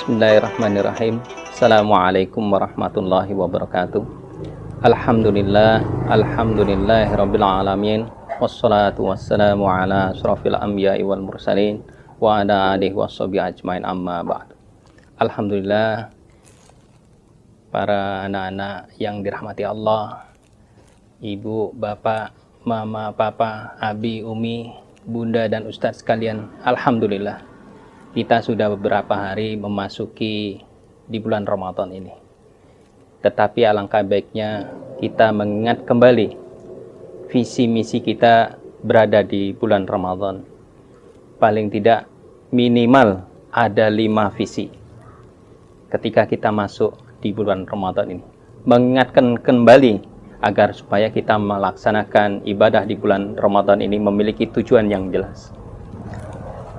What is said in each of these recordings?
Bismillahirrahmanirrahim. Assalamualaikum warahmatullahi wabarakatuh. Alhamdulillahirabbil alamin. Wassalatu wassalamu ala asyrafil anbiya'i wal mursalin wa ala alihi washabihi ajmain, amma ba'du. Alhamdulillah, para anak-anak yang dirahmati Allah, ibu, bapak, mama, papa, abi, umi, bunda dan ustadz sekalian, alhamdulillah kita sudah beberapa hari memasuki di bulan Ramadan ini. Tetapi alangkah baiknya kita mengingat kembali visi misi kita berada di bulan Ramadan. Paling tidak minimal ada 5 visi ketika kita masuk di bulan Ramadan ini. Mengingatkan kembali agar supaya kita melaksanakan ibadah di bulan Ramadan ini memiliki tujuan yang jelas.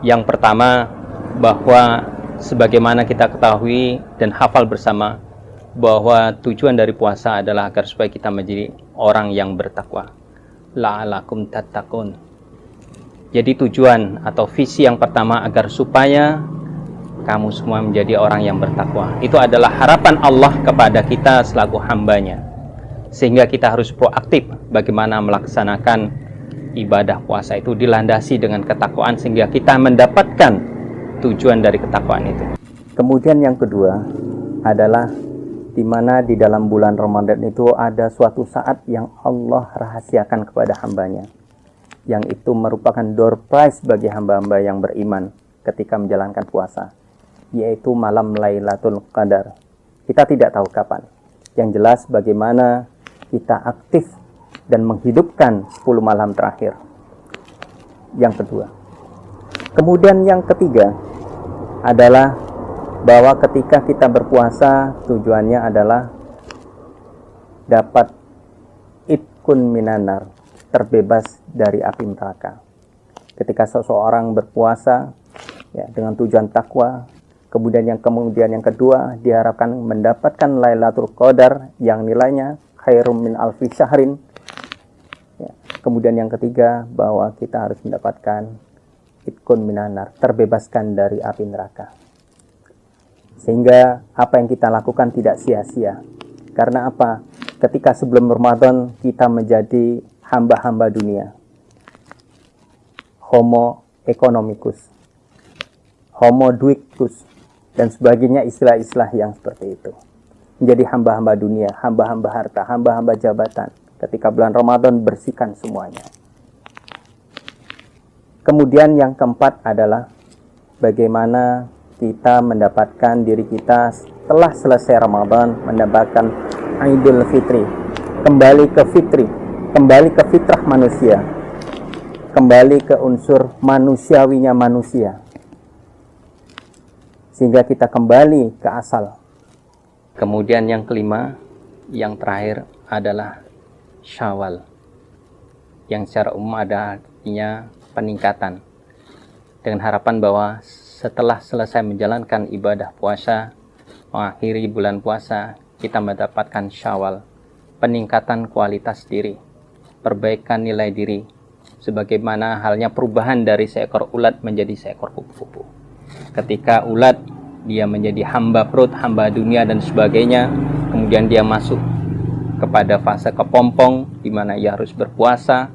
Yang pertama, bahwa sebagaimana kita ketahui dan hafal bersama bahwa tujuan dari puasa adalah agar supaya kita menjadi orang yang bertakwa. La'alakum tattaqun. Jadi tujuan atau visi yang pertama agar supaya kamu semua menjadi orang yang bertakwa. Itu adalah harapan Allah kepada kita selaku hambanya. Sehingga kita harus proaktif bagaimana melaksanakan ibadah puasa itu dilandasi dengan ketakwaan sehingga kita mendapatkan tujuan dari ketakwaan itu. Kemudian yang kedua adalah di mana di dalam bulan Ramadan itu ada suatu saat yang Allah rahasiakan kepada hambanya, yang itu merupakan door prize bagi hamba-hamba yang beriman ketika menjalankan puasa, yaitu malam Lailatul Qadar. Kita tidak tahu kapan. Yang jelas bagaimana kita aktif dan menghidupkan 10 malam terakhir. Yang kedua. Kemudian yang ketiga adalah bahwa ketika kita berpuasa tujuannya adalah dapat itkun minanar, terbebas dari api neraka. Ketika seseorang berpuasa ya, dengan tujuan takwa, kemudian yang kedua diharapkan mendapatkan Lailatul Qadar yang nilainya khairum min alfi syahrin. Ya. Kemudian yang ketiga bahwa kita harus mendapatkan itkun minanar, terbebaskan dari api neraka. Sehingga apa yang kita lakukan tidak sia-sia. Karena apa? Ketika sebelum Ramadan kita menjadi hamba-hamba dunia. Homo economicus, homo duicus, dan sebagainya istilah-istilah yang seperti itu. Menjadi hamba-hamba dunia, hamba-hamba harta, hamba-hamba jabatan. Ketika bulan Ramadan bersihkan semuanya. Kemudian yang keempat adalah bagaimana kita mendapatkan diri kita setelah selesai Ramadan, mendapatkan Idul Fitri, kembali ke fitri, kembali ke fitrah manusia, kembali ke unsur manusiawinya manusia, sehingga kita kembali ke asal. Kemudian yang kelima, yang terakhir adalah Syawal, yang secara umum ada artinya peningkatan, dengan harapan bahwa setelah selesai menjalankan ibadah puasa, mengakhiri bulan puasa, kita mendapatkan Syawal, peningkatan kualitas diri, perbaikan nilai diri, sebagaimana halnya perubahan dari seekor ulat menjadi seekor kupu-kupu. Ketika ulat dia menjadi hamba perut, hamba dunia dan sebagainya, kemudian dia masuk kepada fase kepompong di mana ia harus berpuasa,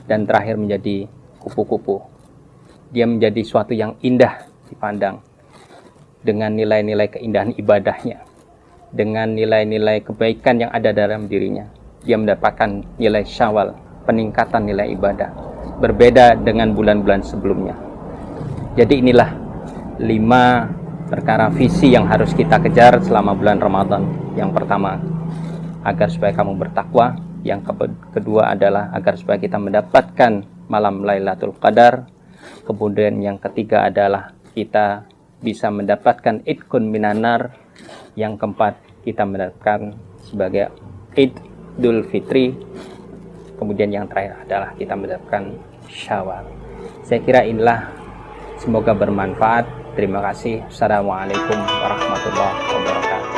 dan terakhir menjadi kupu-kupu. Dia menjadi suatu yang indah dipandang dengan nilai-nilai keindahan ibadahnya, dengan nilai-nilai kebaikan yang ada dalam dirinya. Dia mendapatkan nilai Syawal, peningkatan nilai ibadah, berbeda dengan bulan-bulan sebelumnya. Jadi inilah 5 perkara visi yang harus kita kejar selama bulan Ramadan. Yang pertama, agar supaya kamu bertakwa. Yang kedua adalah agar supaya kita mendapatkan malam Lailatul Qadar. Kemudian yang ketiga adalah kita bisa mendapatkan itkun minanar. Yang keempat, kita mendapatkan sebagai Idul Fitri. Kemudian yang terakhir adalah kita mendapatkan Syawal. Saya kira inilah, semoga bermanfaat. Terima kasih. Assalamualaikum warahmatullahi wabarakatuh.